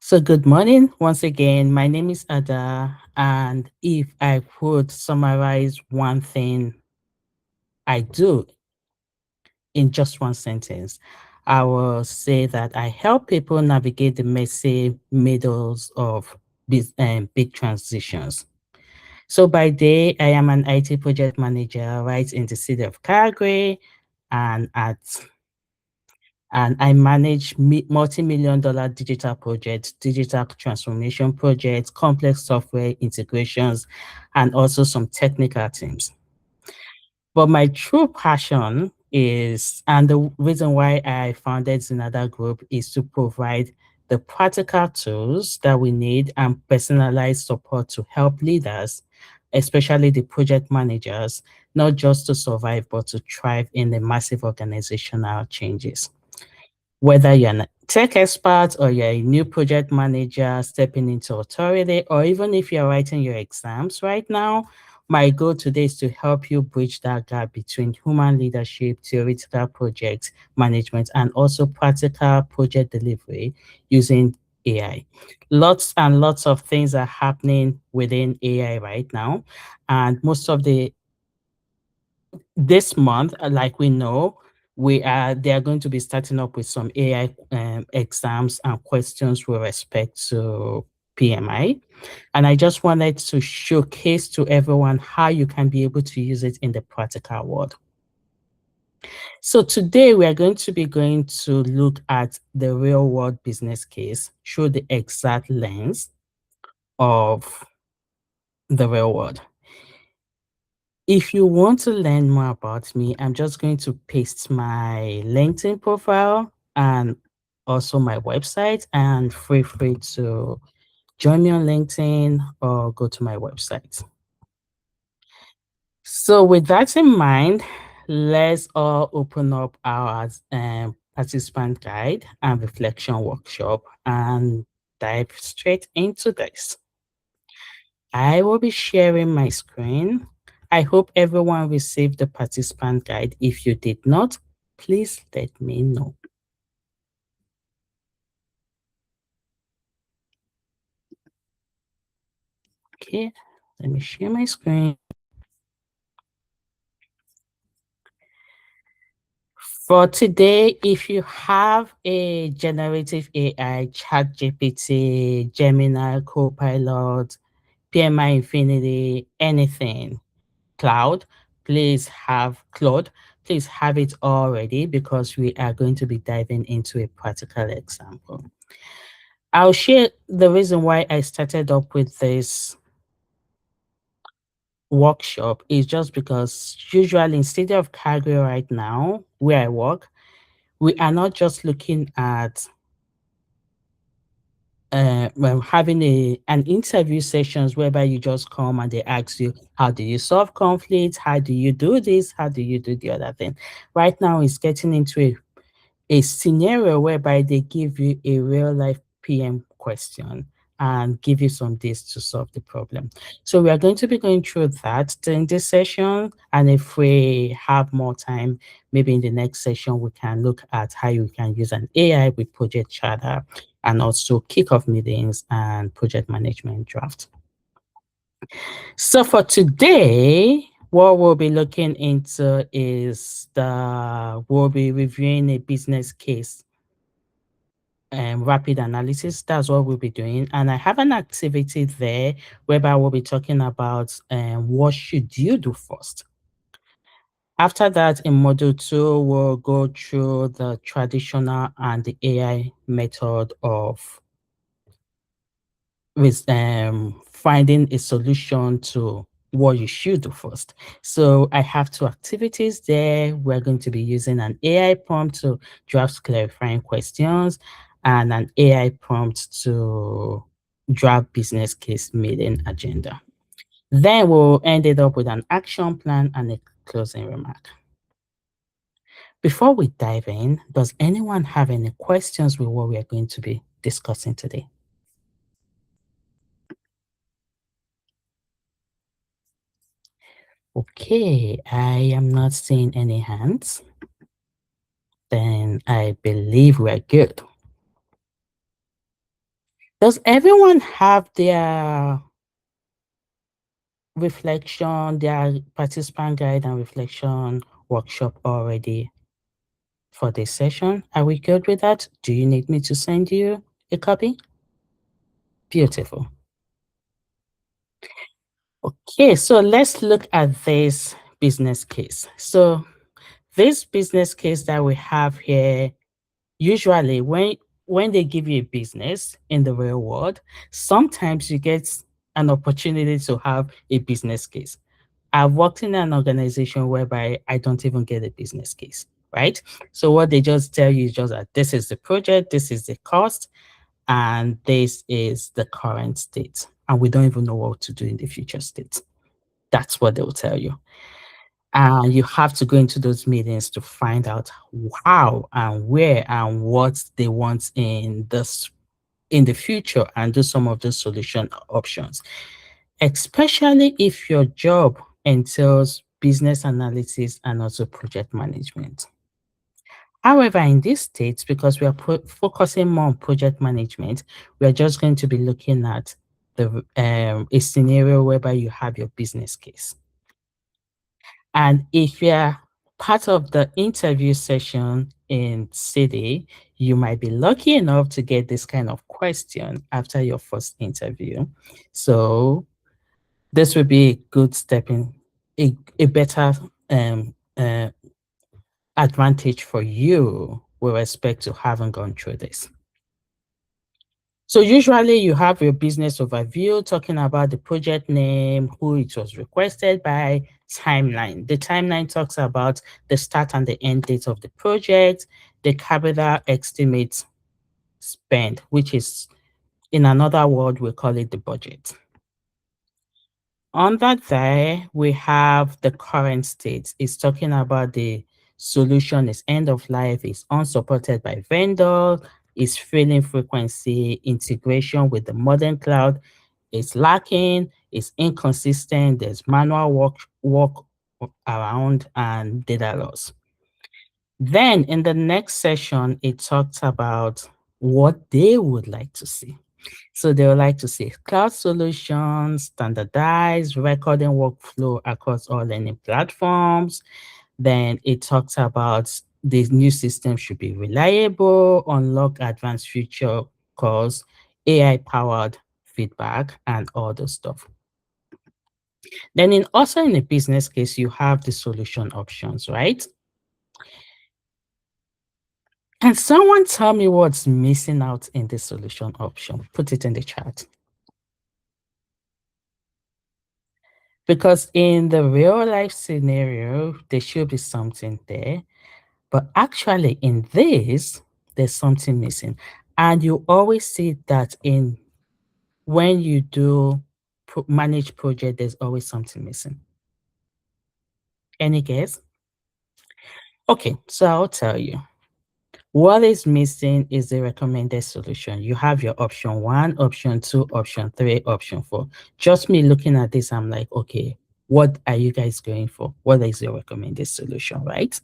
So, good morning once again. My name is Ada, and if I could summarize one thing I do in just one sentence, I will say that I help people navigate the messy middles of big transitions. So, by day, I am an IT project manager right in the city of Calgary, and at and I manage multi-million dollar digital projects, digital transformation projects, complex software integrations, and also some technical teams. But my true passion is, and the reason why I founded Zinada Group is to provide the practical tools that we need and personalized support to help leaders, especially the project managers, not just to survive, but to thrive in the massive organizational changes. Whether you're a tech expert or you're a new project manager stepping into authority, or even if you're writing your exams right now, my goal today is to help you bridge that gap between human leadership, theoretical project management, and also practical project delivery using AI. Lots and lots of things are happening within AI right now. And most of the this month, like we know, they are going to be starting up with some AI exams and questions with respect to PMI. And I just wanted to showcase to everyone how you can be able to use it in the practical world. So today we are going to be going to look at the real world business case through the exact lens of the real world. If you want to learn more about me, I'm just going to paste my LinkedIn profile and also my website, and feel free to join me on LinkedIn or go to my website. So with that in mind, let's all open up our participant guide and reflection workshop and dive straight into this. I will be sharing my screen. I hope everyone received the participant guide. If you did not, please let me know. Okay, let me share my screen. For today, if you have a generative AI, ChatGPT, Gemini, Copilot, PMI Infinity, anything, Cloud, please have Claude, please have it all ready because we are going to be diving into a practical example. I'll share the reason why I started up with this workshop is just because usually in City of Calgary right now, where I work, we are not just looking at well, having an interview sessions whereby you just come and they ask you, how do you solve conflicts? How do you do this? How do you do the other thing? Right now, it's getting into a scenario whereby they give you a real life PM question and give you some days to solve the problem. So we are going to be going through that during this session. And if we have more time, maybe in the next session, we can look at how you can use an AI with Project Charter and also kickoff meetings and project management draft. So for today, what we'll be looking into is we'll be reviewing a business case rapid analysis. That's what we'll be doing. And I have an activity there whereby we'll be talking about what should you do first. After that, in module 2, we'll go through the traditional and the AI method of finding a solution to what you should do first. So I have two activities there. We're going to be using an AI prompt to draft clarifying questions and an AI prompt to draft business case meeting agenda. Then we'll end it up with an action plan and a closing remark. Before we dive in, does anyone have any questions with what we are going to be discussing today? Okay, I am not seeing any hands. Then I believe we're good. Does everyone have their reflection, their participant guide and reflection workshop already for this session? Are we good with that? Do you need me to send you a copy? Beautiful. Okay, so let's look at this business case. So this business case that we have here, usually when they give you a business in the real world, sometimes you get an opportunity to have a business case. I've worked in an organization whereby I don't even get a business case, right? So what they just tell you is just that this is the project, this is the cost, and this is the current state. And we don't even know what to do in the future state. That's what they'll tell you. And you have to go into those meetings to find out how and where and what they want in the future and do some of those solution options, especially if your job entails business analysis and also project management. However, in this state, because we are focusing more on project management, we are just going to be looking at a scenario whereby you have your business case. And if you're part of the interview session in City, you might be lucky enough to get this kind of question after your first interview. So this would be a good stepping, a better advantage for you with respect to having gone through this. So usually you have your business overview talking about the project name, who it was requested by, timeline. The timeline talks about the start and the end date of the project, the capital estimate spend, which is in another word, we call it the budget. Under there, we have the current state. It's talking about the solution is end of life, is unsupported by vendor, is failing frequency, integration with the modern cloud is lacking, is inconsistent, there's manual work around and data loss. Then in the next session, it talks about what they would like to see. So they would like to see cloud solutions, standardized recording workflow across all learning platforms. Then it talks about the new system should be reliable, unlock advanced feature calls, AI-powered feedback, and all those stuff. Then also in a business case, you have the solution options, right? Can someone tell me what's missing out in the solution option? Put it in the chat. Because in the real life scenario, there should be something there. But actually, in this, there's something missing. And you always see that in when you do manage project, there's always something missing. Any guess? Okay, so I'll tell you. What is missing is the recommended solution. You have your option 1, option 2, option 3, option 4. Just me looking at this, I'm like, okay, what are you guys going for? What is your recommended solution, right?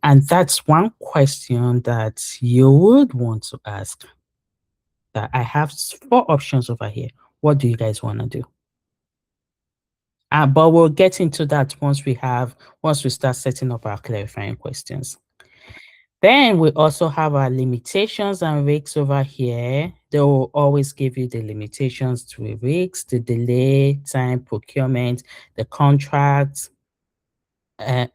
And that's one question that you would want to ask. That I have 4 options over here. What do you guys want to do? But we'll get into that once we start setting up our clarifying questions. Then we also have our limitations and risks over here. They will always give you the limitations to risks, the delay, time, procurement, the contract, uh,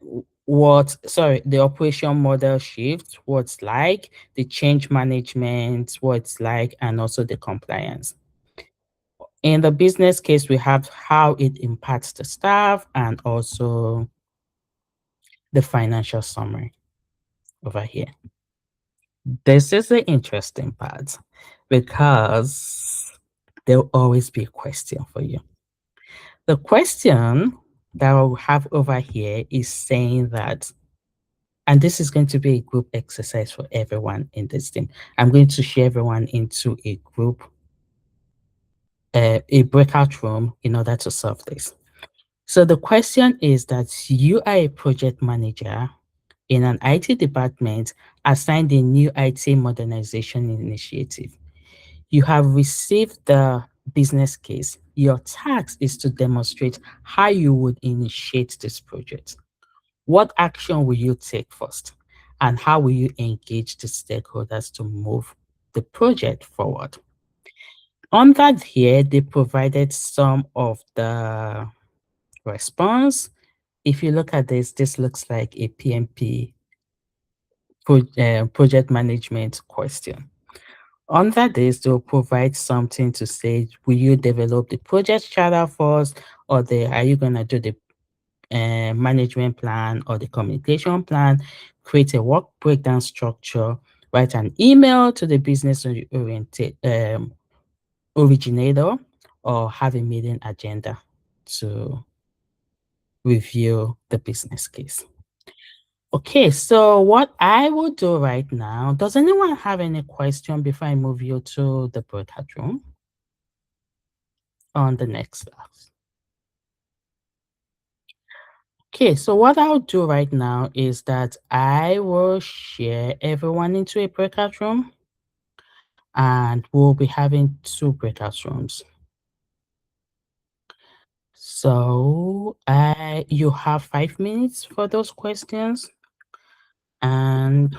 the operation model shift, what's like, the change management, what's like, and also the compliance. In the business case, we have how it impacts the staff and also the financial summary over here. This is the interesting part because there'll always be a question for you. The question that I'll have over here is saying that, and this is going to be a group exercise for everyone in this team. I'm going to share everyone into a group, a breakout room in order to solve this. So the question is that you are a project manager in an IT department assigned a new IT modernization initiative. You have received the business case. Your task is to demonstrate how you would initiate this project. What action will you take first? And how will you engage the stakeholders to move the project forward? On that here, they provided some of the response. If you look at this looks like a PMP project management question. Under this, they'll provide something to say, will you develop the project charter first, or are you going to do the management plan or the communication plan, create a work breakdown structure, write an email to the business oriented originator, or have a meeting agenda to review the business case. Okay, so what I will do right now, does anyone have any question before I move you to the breakout room on the next slide? Okay, so what I'll do right now is that I will share everyone into a breakout room, and we'll be having two breakout rooms. So you have 5 minutes for those questions, and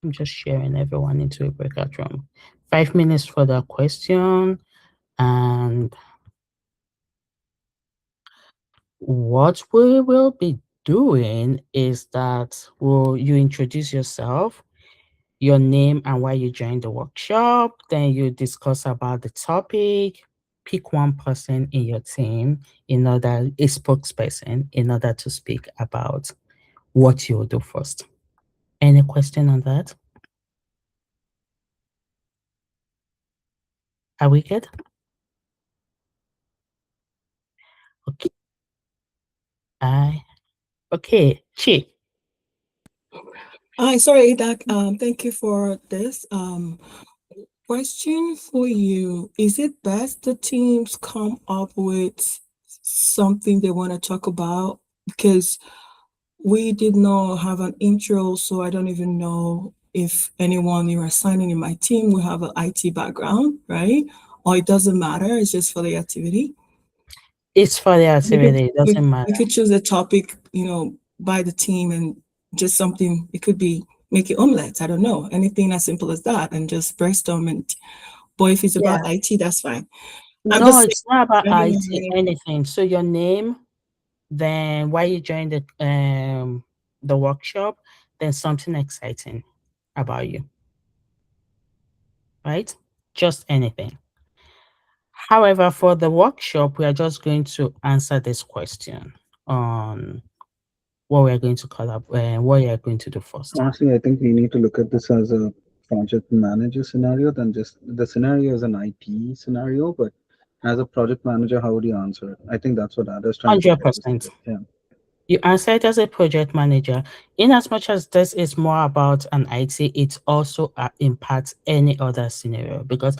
I'm just sharing everyone into a breakout room. 5 minutes for the question, and what we will be doing is that you introduce yourself, your name and why you joined the workshop. Then you discuss about the topic, pick one person in your team, a spokesperson, in order to speak about what you'll do first. Any question on that? Are we good? Okay. Okay, Chi. Hi, sorry, Doc. Thank you for this. Question for you. Is it best the teams come up with something they want to talk about? Because we did not have an intro, so I don't even know if anyone you're assigning in my team will have an IT background, right? Or it doesn't matter, it's just for the activity. It's for the We could activity, it we, doesn't matter. we could choose a topic, by the team and just something. It could be making omelets. I don't know, anything as simple as that, and just brainstorm. And but if it's about Yeah. IT, that's fine. I'm No, just saying, it's not about I don't know IT, anything. So your name, then why you joined the workshop, then something exciting about you, right? Just anything. However, for the workshop, we are just going to answer this question on what we are going to what you are going to do first. Honestly, I think we need to look at this as a project manager scenario than just the scenario is an IT scenario, but as a project manager, how would you answer it? I think that's what Ada's trying to get us to 100%. do. Yeah. You answer it as a project manager. In as much as this is more about an IT, it also impacts any other scenario, because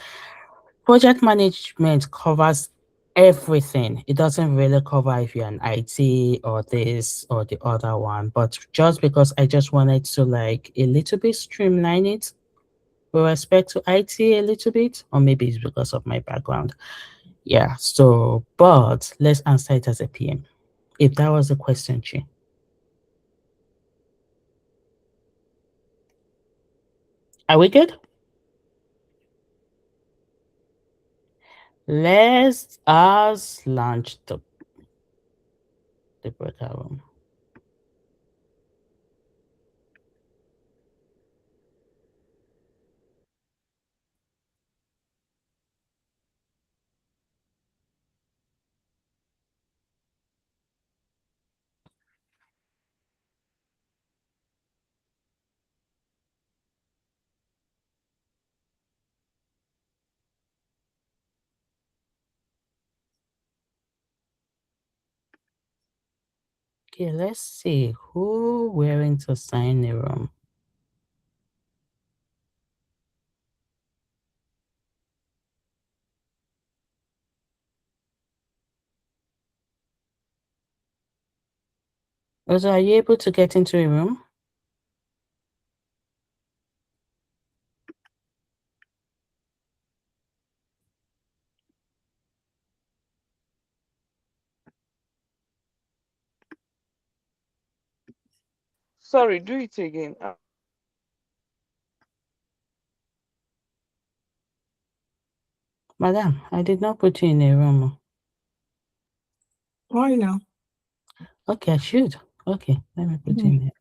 project management covers everything. It doesn't really cover if you're an IT or this or the other one. But just because I just wanted to like a little bit streamline it with respect to IT a little bit, or maybe it's because of my background. Yeah. So, but let's answer it as a PM. If that was the question, Chi. Are we good? Let's us launch the breakout room. Okay, let's see who wearing to sign the room. Also, are you able to get into a room? Sorry, do it again. Madam, I did not put you in a room. Why now? Okay, I should. Okay, let me put you Mhm. in there.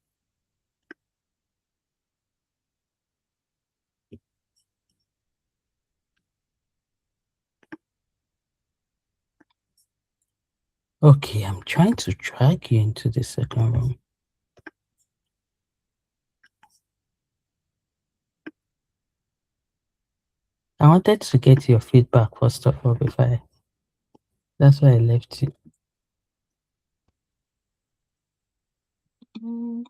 Okay, I'm trying to drag you into the second room. I wanted to get your feedback first of all before that's why I left you. Mm.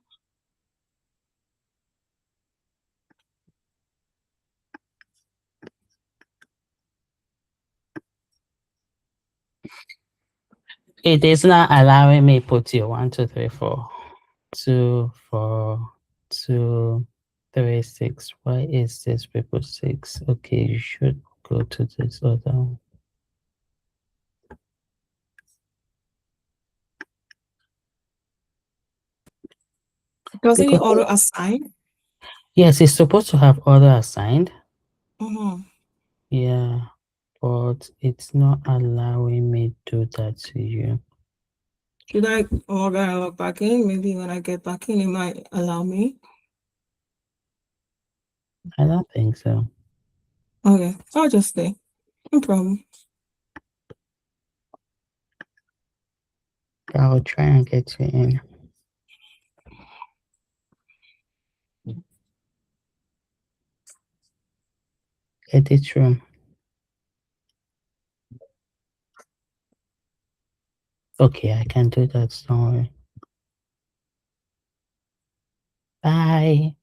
It is not allowing me put you 1, 2, 3, 4, 2, 4, 2, 3, 6. Why is this people 6? Okay, you should go to this other one. Doesn't it Because auto assign? yes, it's supposed to have order assigned. Mm-hmm. Yeah, but it's not allowing me to do that to you. Should I log back in? Maybe when I get back in, it might allow me. I don't think so. Okay, I'll just stay. No problem. I'll try and get you in. Edit room. Okay, I can do that. Don't worry. Bye.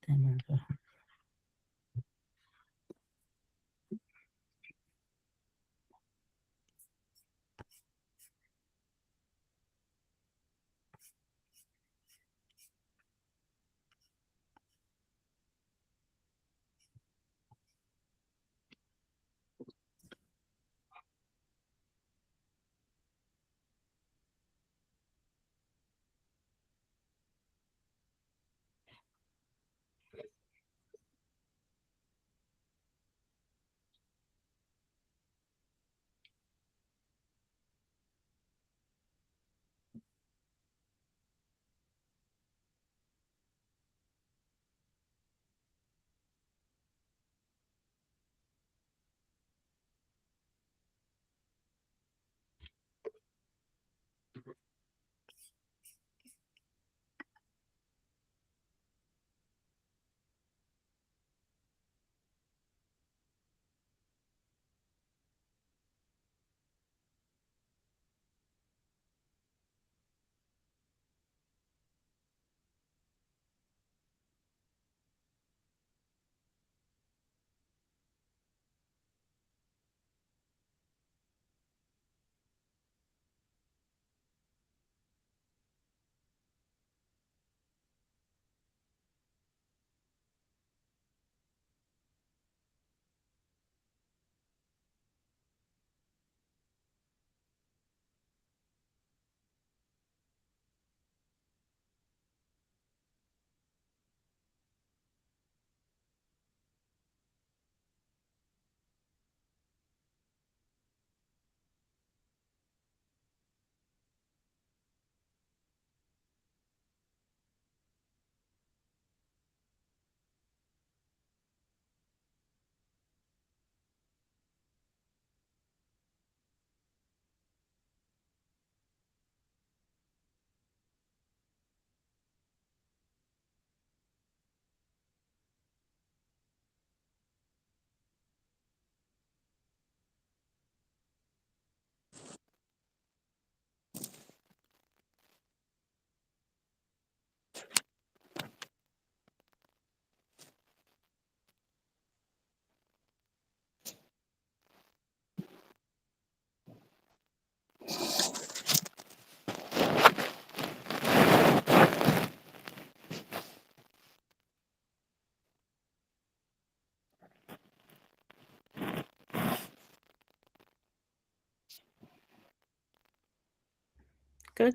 Good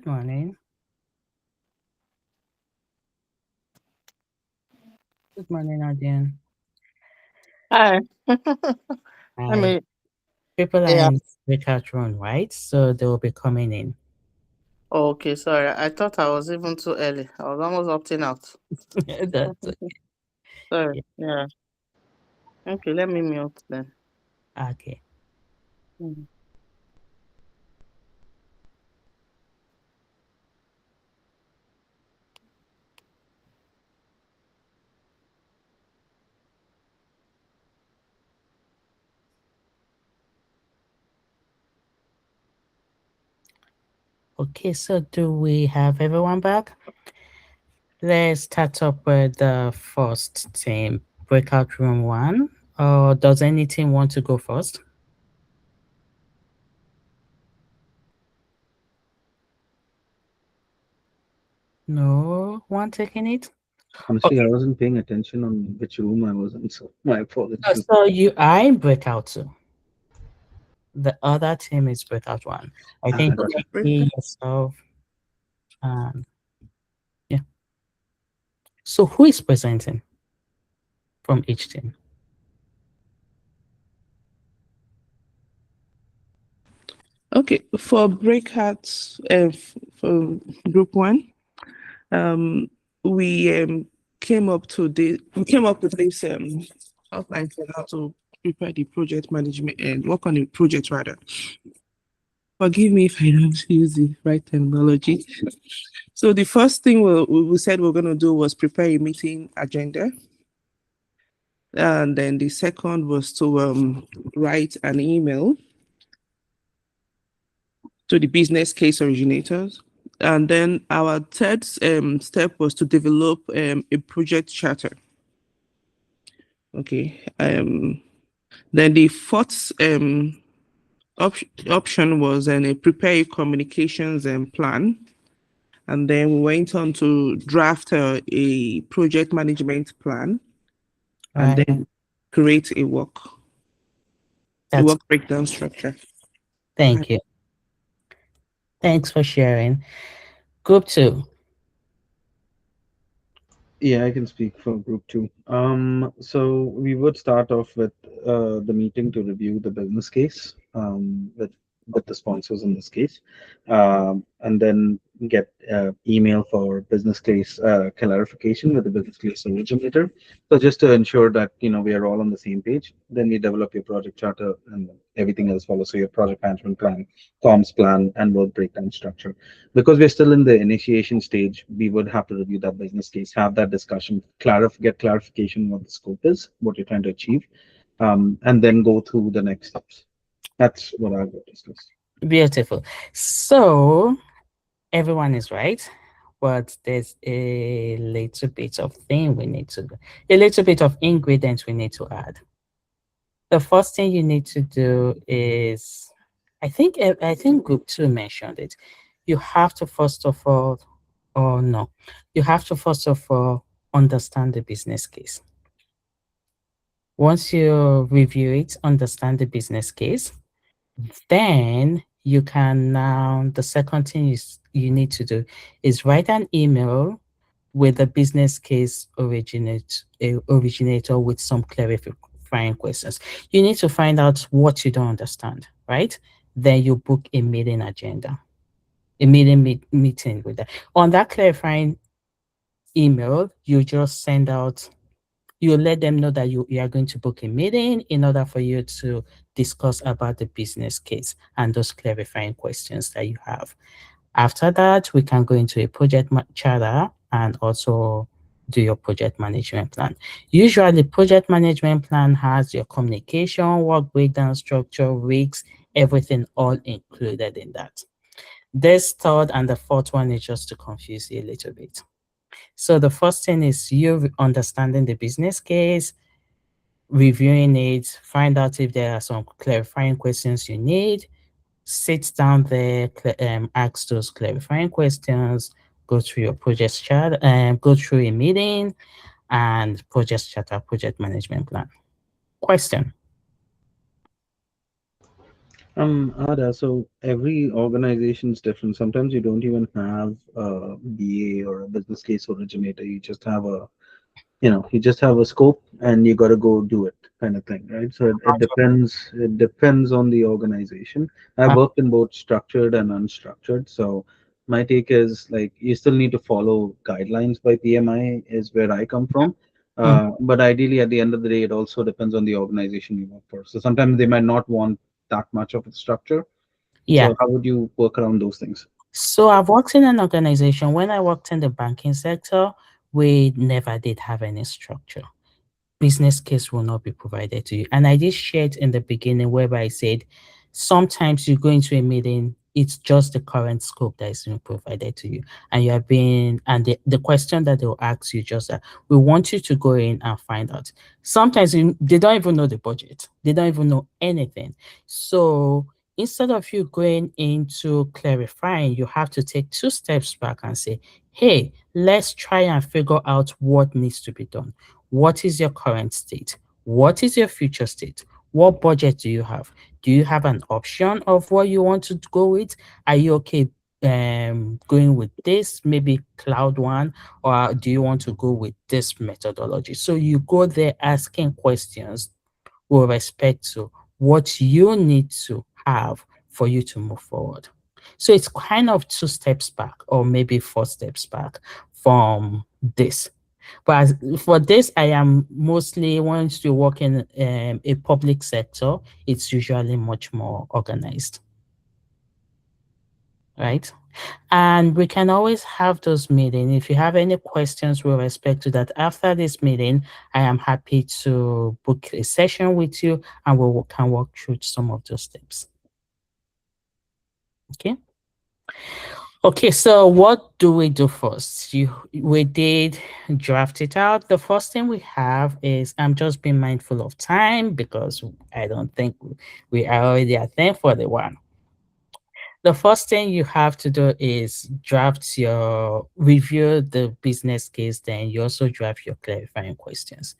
morning. Good morning again. Hi. I Hi. mean, People are yeah. in breakout room, right? So they will be coming in. Okay, sorry. I thought I was even too early. I was almost opting out. That's Sorry. yeah. Yeah. Okay, let me mute then. Okay. Mhm. Okay, so do we have everyone back? Let's start up with the first team, breakout room one. Or does any team want to go first? No one taking it? Honestly, I Okay. wasn't paying attention on which room I was in, so my apologies. So you are in breakout two. The other team is breakout one. I Ah, think gotcha. Becky, yourself, and yeah. So who is presenting from each team? Okay, for breakouts, for group one, um, we we came up with this outline for how to prepare the project management and work on the project rather. Forgive me if I don't use the right terminology. So the first thing we said we're going to do was prepare a meeting agenda, and then the second was to write an email to the business case originators. And then our third step was to develop a project charter. Okay. Then the fourth option was prepare a communications plan. And then we went on to draft a project management plan and Right. then create a That's work breakdown structure. Go ahead. Thank you. Thanks for sharing. Group two. Yeah, I can speak for group two. So we would start off with the meeting to review the business case with the sponsors in this case, and then get email for business case clarification with the business case originator. So just to ensure that we are all on the same page, then we develop your project charter and everything else follows. So your project management plan, comms plan, and work breakdown structure. Because we're still in the initiation stage, we would have to review that business case, have that discussion, get clarification what the scope is, what you're trying to achieve, and then go through the next steps. That's what I would discuss. Beautiful. So everyone is right, but there's a little bit of thing we need to, a little bit of ingredients we need to add. The first thing you need to do is, I think group two mentioned it. You have to first of all, or no, you have to first of all understand the business case. Once you review it, understand the business case, then you can now, the second thing you need to do is write an email with the business case originator with some clarifying questions. You need to find out what you don't understand, right? Then you book a meeting agenda, a meeting with that. On that clarifying email, you just send out, you let them know that you are going to book a meeting in order for you to discuss about the business case and those clarifying questions that you have. After that, we can go into a project charter and also do your project management plan. Usually, project management plan has your communication, work breakdown structure, risks, everything all included in that. This third and the fourth one is just to confuse you a little bit. So the first thing is you understanding the business case, reviewing it, find out if there are some clarifying questions you need, sit down there, ask those clarifying questions, go through your project chart, go through a meeting and project charter, project management plan. Question. Ada, so every organization is different. Sometimes you don't even have a BA or a business case originator. You just have you just have a scope and you got to go do it, kind of thing, right? So it depends on the organization. I've Uh, worked in both structured and unstructured, so my take is like you still need to follow guidelines by PMI is where I come from. mm, But ideally at the end of the day it also depends on the organization you work for. So sometimes they might not want that much of a structure. yeah. So how would you work around those things? So I've worked in an organization. When I worked in the banking sector, we never did have any structure. Business case will not be provided to you. And I did share it in the beginning whereby I said sometimes you go into a meeting, it's just the current scope that is being provided to you. And you are being, and the question that they'll ask you just that we want you to go in and find out. Sometimes they don't even know the budget, they don't even know anything. So instead of you going into clarifying, you have to take two steps back and say, hey, let's try and figure out what needs to be done. What is your current state? What is your future state? What budget do you have? Do you have an option of what you want to go with? Are you okay going with this, maybe cloud one, or do you want to go with this methodology? So you go there asking questions with respect to what you need to have for you to move forward. So it's kind of two steps back, or maybe four steps back from this. But for this, I am mostly once you work in a public sector, it's usually much more organized, right? And we can always have those meetings. If you have any questions with respect to that after this meeting, I am happy to book a session with you and we can walk through some of those steps. Okay. Okay, so what do we do first? We did draft it out. The first thing we have is I'm just being mindful of time because I don't think we are already at 10:41. The first thing you have to do is draft your review the business case, then you also draft your clarifying questions.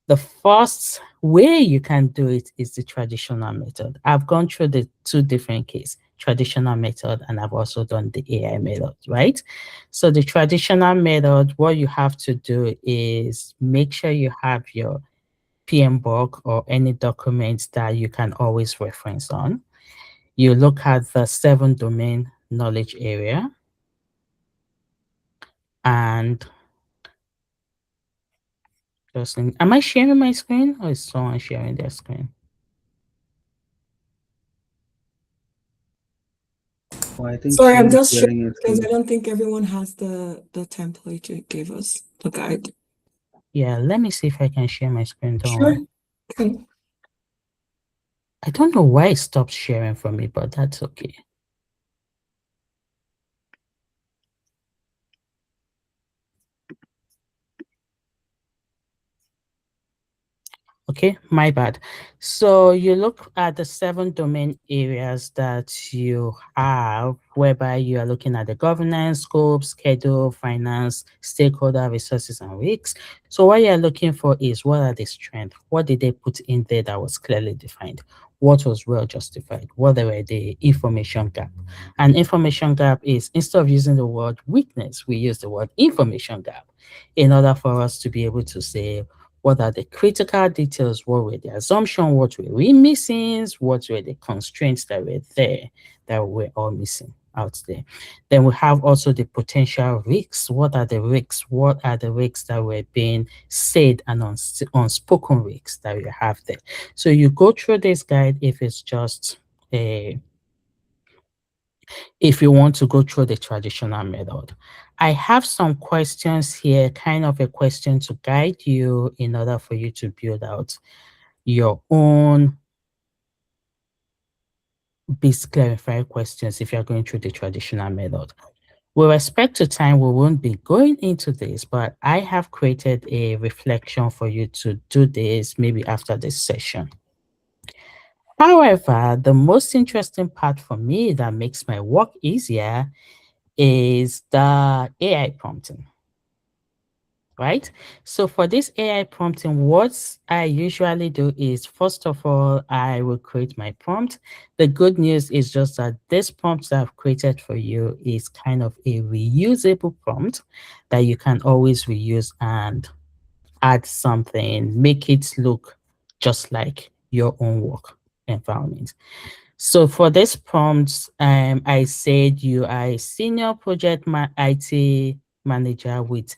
The first way you can do it is the traditional method. I've gone through the two different cases, traditional method, and I've also done the AI method, right? So the traditional method, what you have to do is make sure you have your PM book or any documents that you can always reference on. You look at the 7 domain knowledge area and just, am I sharing my screen or is someone sharing their screen? Well, I think Sorry, I'm she's just sharing sharing a because I screen. don't think everyone has the template you gave us, the guide. Yeah, let me see if I can share my screen. Don't Sure. worry. Okay. I don't know why it stopped sharing for me, but that's okay. Okay, my bad. So you look at the 7 domain areas that you have, whereby you are looking at the governance, scope, schedule, finance, stakeholder resources, and risks. So what you're looking for is what are the strengths? What did they put in there that was clearly defined? What was well justified? What were the information gap? And information gap is instead of using the word weakness, we use the word information gap in order for us to be able to say what are the critical details? What were the assumptions? What were we missing? What were the constraints that were there that we're all missing out there? Then we have also the potential risks. What are the risks? What are the risks that were being said and unspoken risks that we have there? So you go through this guide if it's just a if you want to go through the traditional method. I have some questions here, kind of a question to guide you in order for you to build out your own basic clarified questions if you're going through the traditional method. With respect to time, we won't be going into this, but I have created a reflection for you to do this maybe after this session. However, the most interesting part for me that makes my work easier is the AI prompting, right? So for this AI prompting, what I usually do is, first of all, I will create my prompt. The good news is just that this prompt that I've created for you is kind of a reusable prompt that you can always reuse and add something, make it look just like your own work environment. So for this prompt, I said you are a senior IT manager with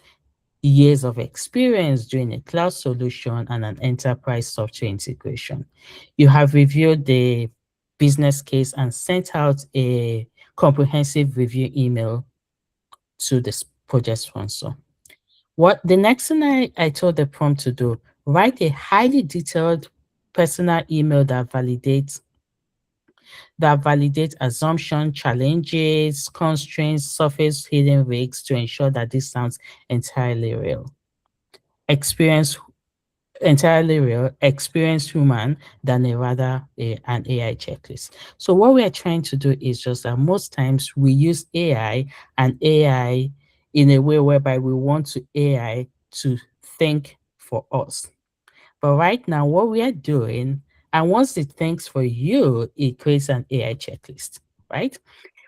years of experience doing a cloud solution and an enterprise software integration. You have reviewed the business case and sent out a comprehensive review email to the project sponsor. What the next thing I told the prompt to do, write a highly detailed personal email that validates assumption, challenges, constraints, surface hidden risks to ensure that this sounds entirely real. Experience entirely real, experienced human than an AI checklist. So what we are trying to do is just that most times we use AI in a way whereby we want to AI to think for us. But right now, what we are doing, and once it thinks for you, it creates an AI checklist, right?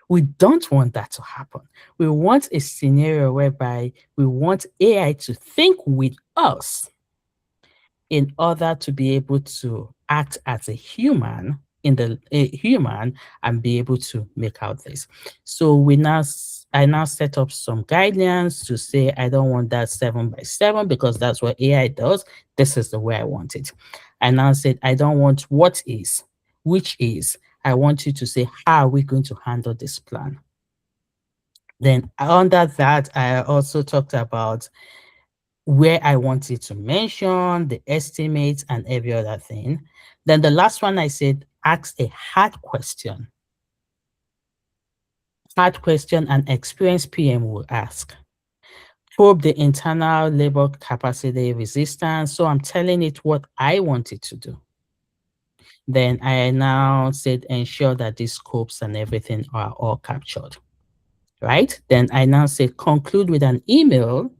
We don't want that to happen. We want a scenario whereby we want AI to think with us in order to be able to act as a human and be able to make out this. So I now set up some guidelines to say I don't want that 7 by 7 because that's what AI does. This is the way I want it. I now said I don't want what is, which is. I want you to say how are we going to handle this plan. Then under that, I also talked about where I wanted to mention, the estimates, and every other thing. Then the last one I said, ask a hard question. hard question an experienced PM will ask. Probe the internal labor capacity resistance. So I'm telling it what I want it to do. Then I now said ensure that these scopes and everything are all captured, right? Then I now say conclude with an email,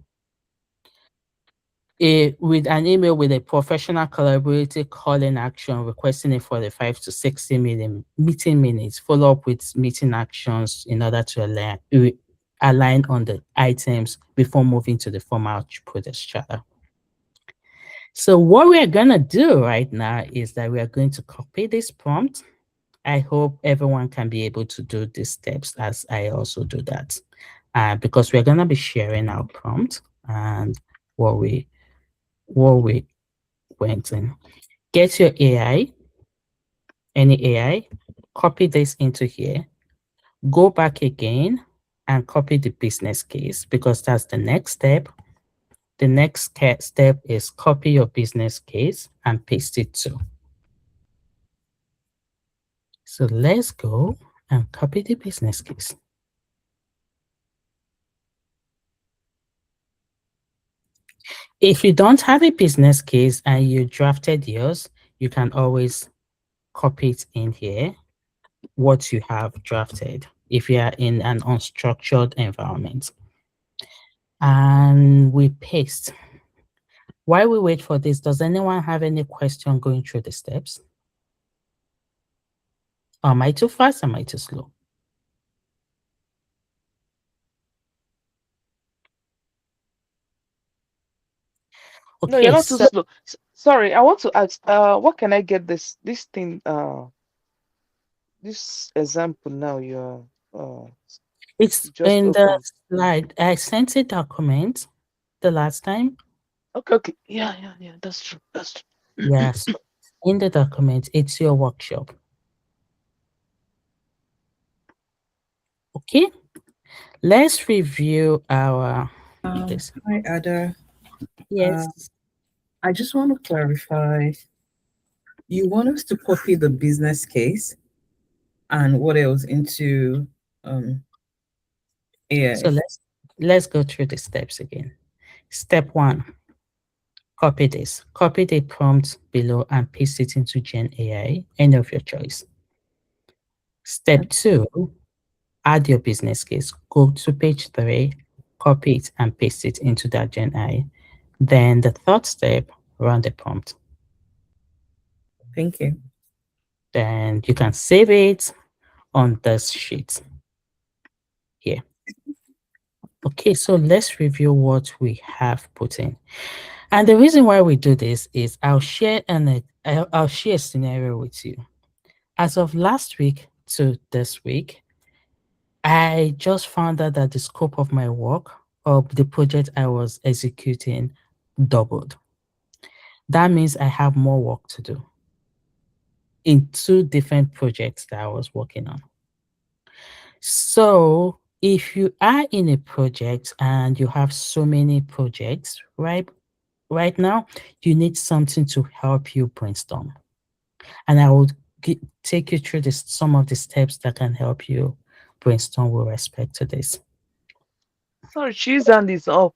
with a professional collaborative call in action requesting a 45 to 60 minute meeting minutes, follow up with meeting actions in order to align on the items before moving to the formal project charter. So what we are gonna do right now is that we are going to copy this prompt. I hope everyone can be able to do these steps as I also do that, because we're gonna be sharing our prompt and what we went in. Get your AI, any AI, copy this into here, go back again and copy the business case because that's the next step. The next step is copy your business case and paste it too. So let's go and copy the business case. If you don't have a business case and you drafted yours, you can always copy it in here, what you have drafted, if you are in an unstructured environment. And we paste. While we wait for this, does anyone have any question going through the steps? Am I too fast? Am I too slow? No, you're Okay, not too so slow. Sorry, I want to ask, what can I get this thing, this example now it's you just in the opened? slide. I sent a document the last time. Okay, okay. Yeah, yeah, yeah. That's true. That's true. Yes, in the document, it's your workshop. Okay, let's review our this. Hi, Ada. Yes. I just want to clarify. You want us to copy the business case and what else into um, So AI? let's go through the steps again. Step 1, copy this. Copy the prompt below and paste it into Gen AI, any of your choice. Step 2, add your business case. Go to page 3, copy it and paste it into that Gen AI. Then the third step, run the prompt. Thank you. Then you can save it on this sheet here. Okay, so let's review what we have put in. And the reason why we do this is I'll share a scenario with you. As of last week to this week, I just found out that the scope of my work of the project I was executing doubled. That means I have more work to do in 2 different projects that I was working on. So if you are in a project and you have so many projects, right now, you need something to help you brainstorm. And I will take you through some of the steps that can help you brainstorm with respect to this. Sorry, cheese hand is up.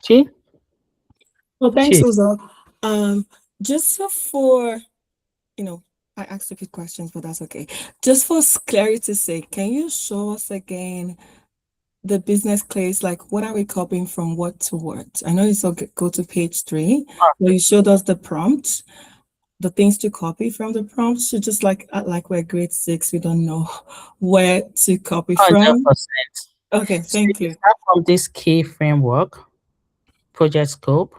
Chi? Well, thanks, Chi. Susan. Just for I asked a few questions, but that's okay. Just for clarity's sake, can you show us again the business case? Like, what are we copying from what to what? I know you saw go to page 3, where you showed us the prompt, the things to copy from the prompt. So just like we're grade 6, we don't know where to copy from. 100%. Okay, So thank you you. start from this key framework, project scope,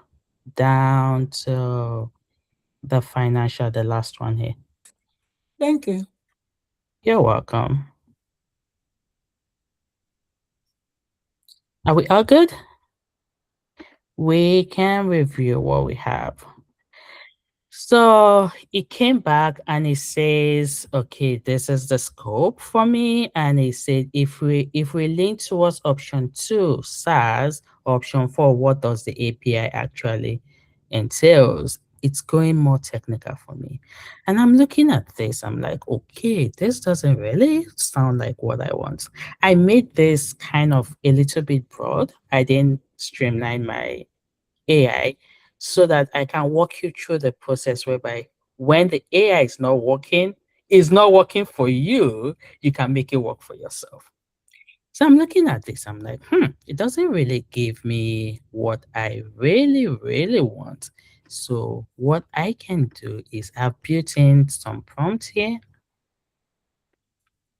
down to the financial, the last one here. Thank you. You're welcome. Are we all good? We can review what we have. So it came back and it says, okay, this is the scope for me. And it said, if we lean towards option 2, SaaS, option 4, what does the API actually entails? it's going more technical for me. And I'm looking at this, I'm like, okay, this doesn't really sound like what I want. I made this kind of a little bit broad. I didn't streamline my AI so that I can walk you through the process whereby when the AI is not working for you, you can make it work for yourself. So I'm looking at this, I'm like, it doesn't really give me what I really, really want. So what I can do is I've built in some prompts here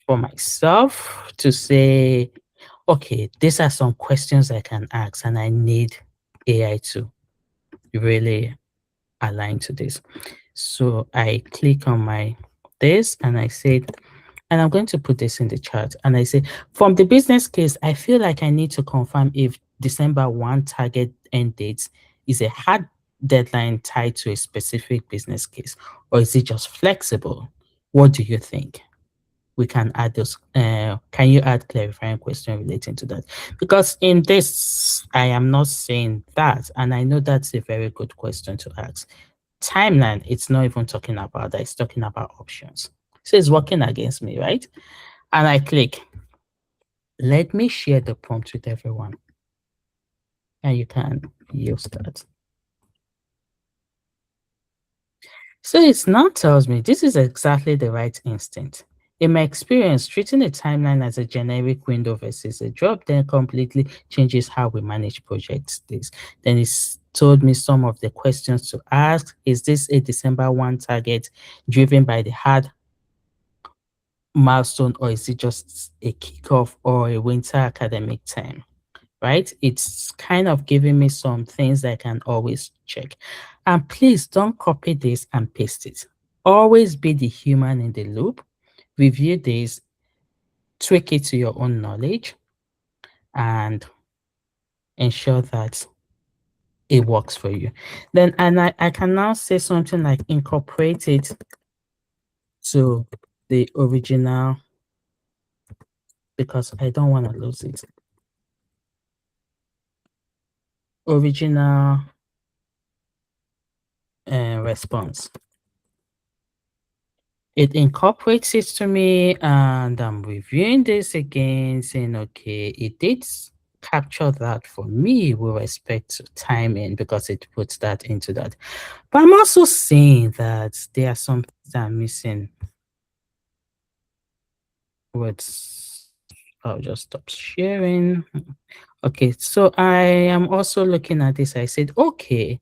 for myself to say, okay, these are some questions I can ask, and I need AI to really align to this. So I click on my this and I said, and I'm going to put this in the chat. And I say, from the business case, I feel like I need to confirm if December 1 target end date is a hard deadline tied to a specific business case, or is it just flexible? What do you think? We can add those. Can you add clarifying question relating to that? Because in this, I am not saying that, and I know that's a very good question to ask. Timeline, it's not even talking about that, it's talking about options. So it's working against me, right? And I click, let me share the prompt with everyone. And you can use that. So it now tells me this is exactly the right instinct. In my experience, treating a timeline as a generic window versus a drop then completely changes how we manage projects. Then it's told me some of the questions to ask. Is this a December 1 target driven by the hard milestone, or is it just a kickoff or a winter academic time? Right? It's kind of giving me some things that I can always check. And please don't copy this and paste it. Always be the human in the loop. Review this, tweak it to your own knowledge, and ensure that it works for you. Then, and I can now say something like incorporate it to the original because I don't want to lose it. Original response. It incorporates it to me, and I'm reviewing this again, saying, okay, it did capture that for me with respect to timing because it puts that into that. But I'm also saying that there are some things that I'm missing. Words. I'll just stop sharing. Okay, so I am also looking at this. I said, okay,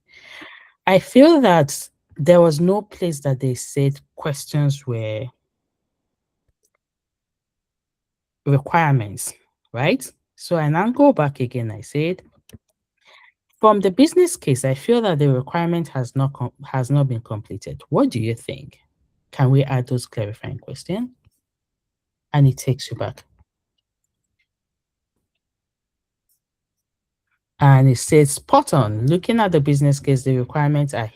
I feel that there was no place that they said questions were requirements, right? So I now go back again. I said, from the business case, I feel that the requirement has not been completed. What do you think? Can we add those clarifying questions? And it takes you back. And it says, spot on. Looking at the business case, the requirements are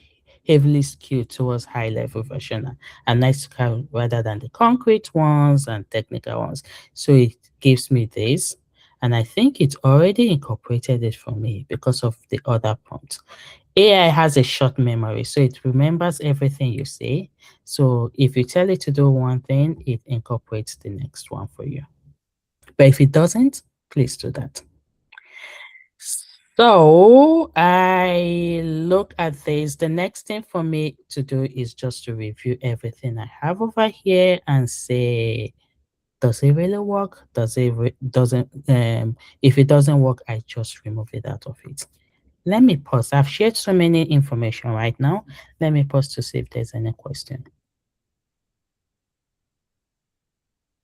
heavily skewed towards high-level version and nice to have rather than the concrete ones and technical ones. So it gives me this. And I think it's already incorporated it for me because of the other prompts. AI has a short memory, so it remembers everything you say. So if you tell it to do one thing, it incorporates the next one for you. But if it doesn't, please do that. So I look at this. The next thing for me to do is just to review everything I have over here and say, does it really work? Doesn't if it doesn't work, I just remove it out of it. Let me pause. I've shared so many information right now. Let me pause to see if there's any question.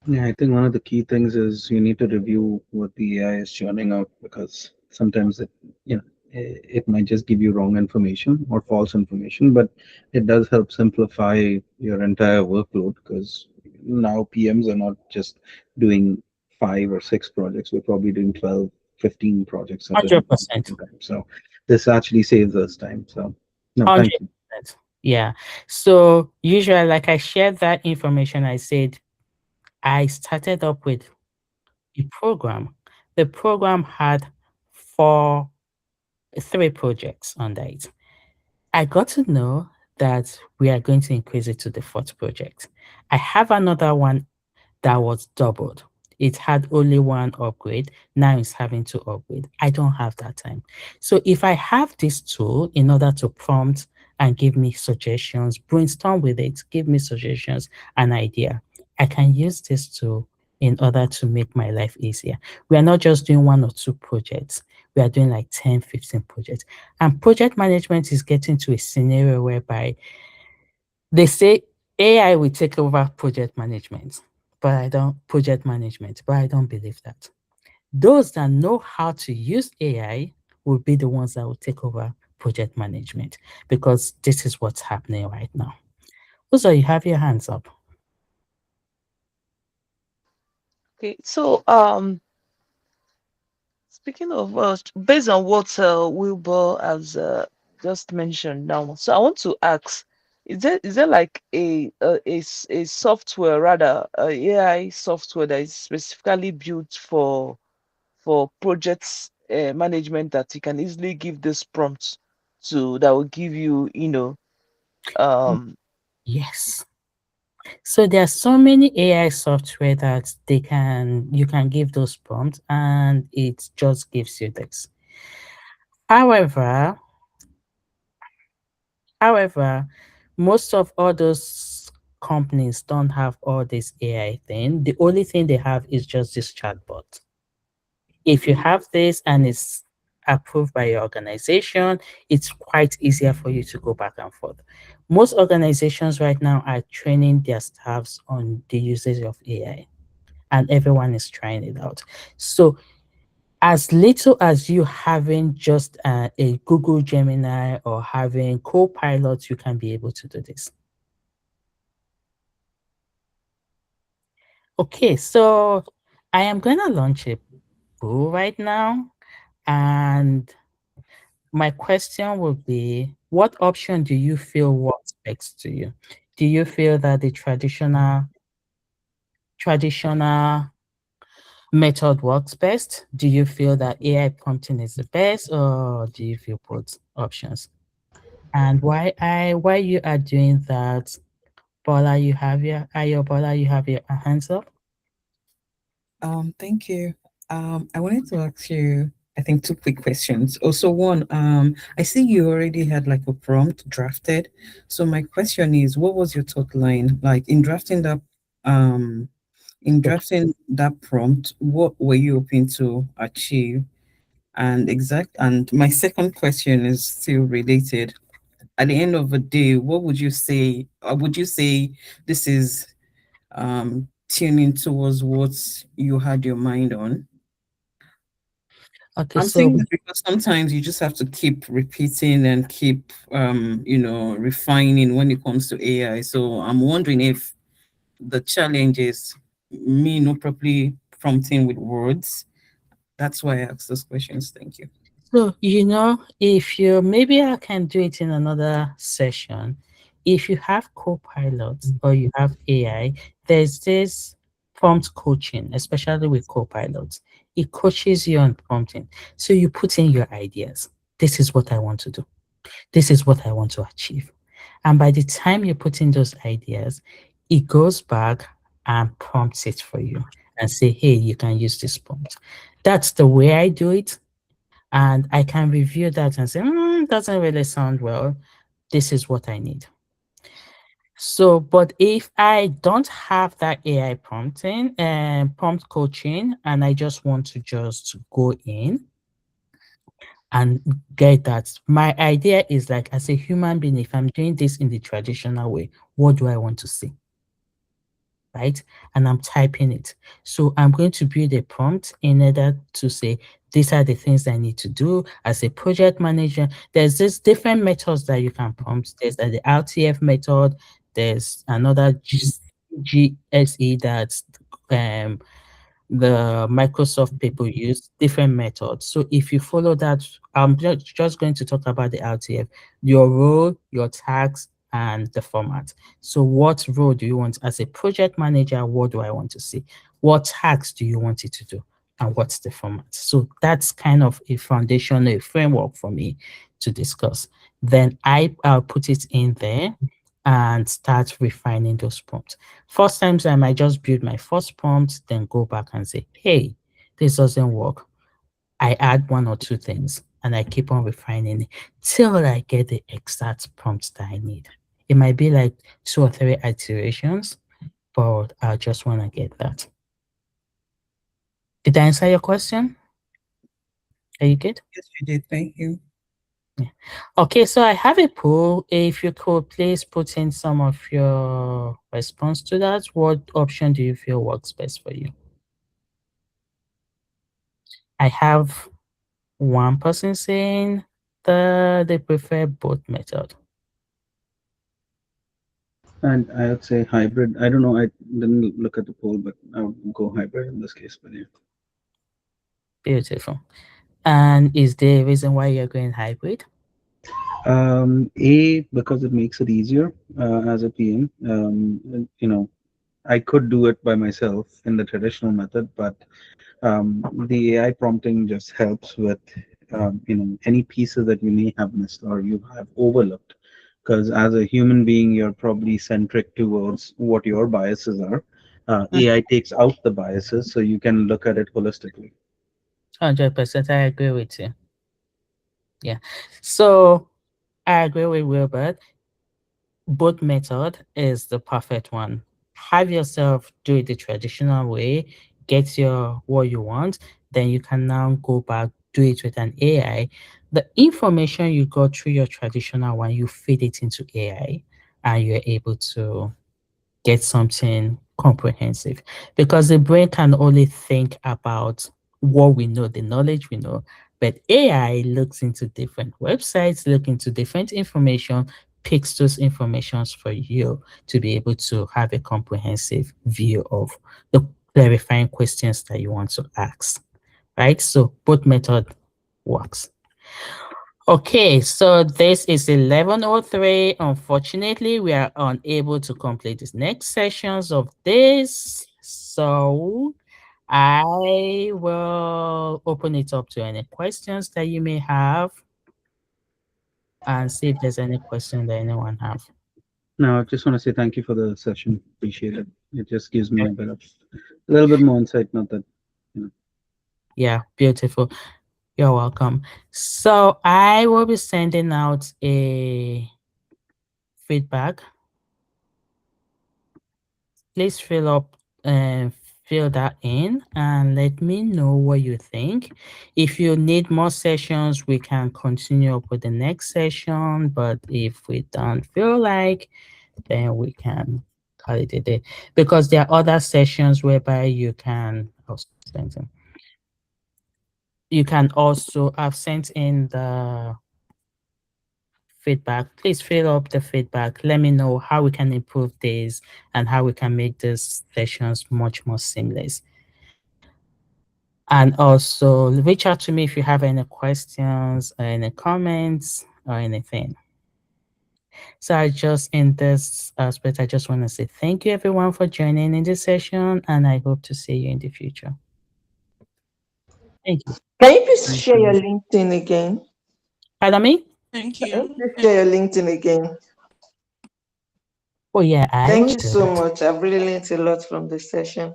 Yeah, I think one of the key things is you need to review what the AI is churning out because sometimes it might just give you wrong information or false information, but it does help simplify your entire workload because now PMs are not just doing 5 or 6 projects, we're probably doing 12, 15 projects at any 100%. time. So this actually saves us time. So no, thank you. 100%. Yeah. So usually, like I shared that information, I said I started up with a program. The program had three projects under it. I got to know that we are going to increase it to the fourth project. I have another one that was doubled. It had only one upgrade. Now it's having to upgrade. I don't have that time. So if I have this tool in order to prompt and give me suggestions, brainstorm with it, give me suggestions, an idea, I can use this tool in order to make my life easier. We are not just doing one or two projects. We are doing like 10, 15 projects. And project management is getting to a scenario whereby they say AI will take over project management, but I don't believe that. Those that know how to use AI will be the ones that will take over project management because this is what's happening right now. Also, you have your hands up. Okay, so speaking of based on what Wilbur has just mentioned now, so I want to ask, is there like a software, rather a AI software that is specifically built for projects management that you can easily give this prompts to, that will give you, um Yes. So there are so many AI software that you can give those prompts and it just gives you this. However, However, most of all those companies don't have all this AI thing. The only thing they have is just this chatbot. If you have this and it's approved by your organization, it's quite easier for you to go back and forth. Most organizations right now are training their staffs on the usage of AI, and everyone is trying it out. So as little as you having just a Google Gemini or having Copilot, you can be able to do this. Okay, so I am going to launch a poll right now. And my question will be, what option do you feel works best to you? Do you feel that the traditional method works best? Do you feel that AI prompting is the best, or do you feel both options? And why you are doing that, Bola, you have your Ayo Bola, you have your hands up. Thank you. I wanted to ask you, I think, two quick questions. Also, one, I see you already had like a prompt drafted. So my question is, what was your thought line? Like in Okay. drafting that prompt, what were you hoping to achieve? And my second question is still related. At the end of the day, what would you say? Would you say this is tuning towards what you had your mind on? Okay, I'm so saying that because sometimes you just have to keep repeating and keep refining when it comes to AI. So I'm wondering if the challenge is me not properly prompting with words. That's why I asked those questions. Thank you. if you maybe I can do it in another session. If you have Copilot or you have AI, there's this prompt coaching, especially with Copilot. It coaches you on prompting. So you put in your ideas. This is what I want to do. This is what I want to achieve. And by the time you put in those ideas, it goes back and prompts it for you and say, hey, you can use this prompt. That's the way I do it. And I can review that and say, doesn't really sound well. This is what I need. So, but if I don't have that AI prompting and prompt coaching, and I just want to just go in and get that, my idea is like, as a human being, if I'm doing this in the traditional way, what do I want to see? Right? And I'm typing it. So I'm going to build a prompt in order to say, these are the things I need to do as a project manager. There's this different methods that you can prompt. There's the RTF method. There's another GSE that's um, the Microsoft people use different methods. So if you follow that, I'm just going to talk about the RTF, your role, your tags, and the format. So what role do you want as a project manager? What do I want to see? What tags do you want it to do? And what's the format? So that's kind of a foundation, a framework for me to discuss. Then I'll put it in there and start refining those prompts. First times I might just build my first prompt, then go back and say, hey, this doesn't work. I add one or two things and I keep on refining it till I get the exact prompt that I need. It might be like 2 or 3 iterations, but I just want to get that. Did I answer your question? Are you good? Yes, you did. Thank you. Yeah. Okay, so I have a poll. If you could please put in some of your response to that, what option do you feel works best for you? I have one person saying they prefer both method. And I would say hybrid. I don't know. I didn't look at the poll, but I would go hybrid in this case. But yeah. Beautiful. And is there a reason why you're going hybrid? Because it makes it easier as a PM. I could do it by myself in the traditional method, but the AI prompting just helps with any pieces that you may have missed or you have overlooked. Because as a human being, you're probably centric towards what your biases are. AI takes out the biases, so you can look at it holistically. 100%, I agree with you. Yeah. So I agree with Wilbert. Both method is the perfect one. Have yourself do it the traditional way, get your what you want, then you can now go back, do it with an AI. The information you got through your traditional one, you feed it into AI and you're able to get something comprehensive because the brain can only think about what we know, the knowledge we know. But AI looks into different websites, look into different information, picks those informations for you to be able to have a comprehensive view of the clarifying questions that you want to ask. Right? So both method works. Okay, so this is 11:03. Unfortunately, we are unable to complete the next sessions of this. So I will open it up to any questions that you may have and see if there's any question that anyone have. Now, I just want to say thank you for the session. Appreciate it. It just gives me a little bit more insight. Not that, you know. Yeah, beautiful. You're welcome. So I will be sending out a feedback. Please fill that in and let me know what you think. If you need more sessions, we can continue up with the next session. But if we don't feel like, then we can call it a day. Because there are other sessions whereby you can you can also have sent in the feedback. Please fill up the feedback. Let me know how we can improve this and how we can make these sessions much more seamless. And also reach out to me if you have any questions or any comments or anything. So I just in this aspect, I just want to say thank you everyone for joining in this session and I hope to see you in the future. Thank you. Can you please Thanks, share your guys. LinkedIn again? Pardon me? Thank Can you you. please share your LinkedIn again? Oh yeah, I Thank will you do so that. much. I've really learned a lot from this session.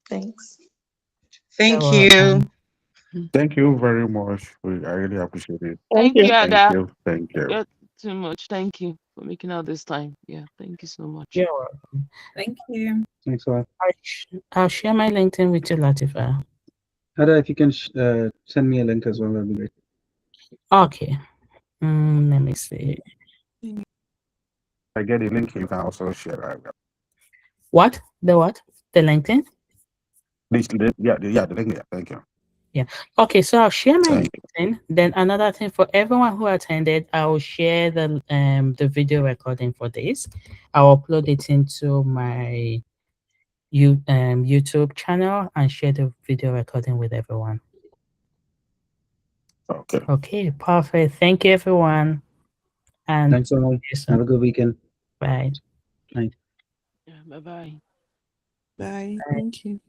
Thanks. You're Thank you. welcome. Thank you very much. I really appreciate it. Thank Thank you, you. Thank Ada. you. Thank you. You're too much. Thank you for making out this time. Yeah, thank you so much. You're welcome. Thank you. Thanks a lot. I'll share my LinkedIn with you, Latifa. Ada, if you can send me a link as well, that'd be great. Okay. Let me see. I get the link. You can also share that. What? The what? The LinkedIn? Yeah, the link. Yeah, thank you. Yeah. Okay, so I'll share my Thank LinkedIn. Then another thing for everyone who attended, I will share the video recording for this. I'll upload it into my YouTube channel and share the video recording with everyone. you. Okay. Okay, perfect. Thank you everyone. And Thanks all. see you Have soon. a good weekend. Bye. Night. Yeah, bye bye. Bye. Thank you.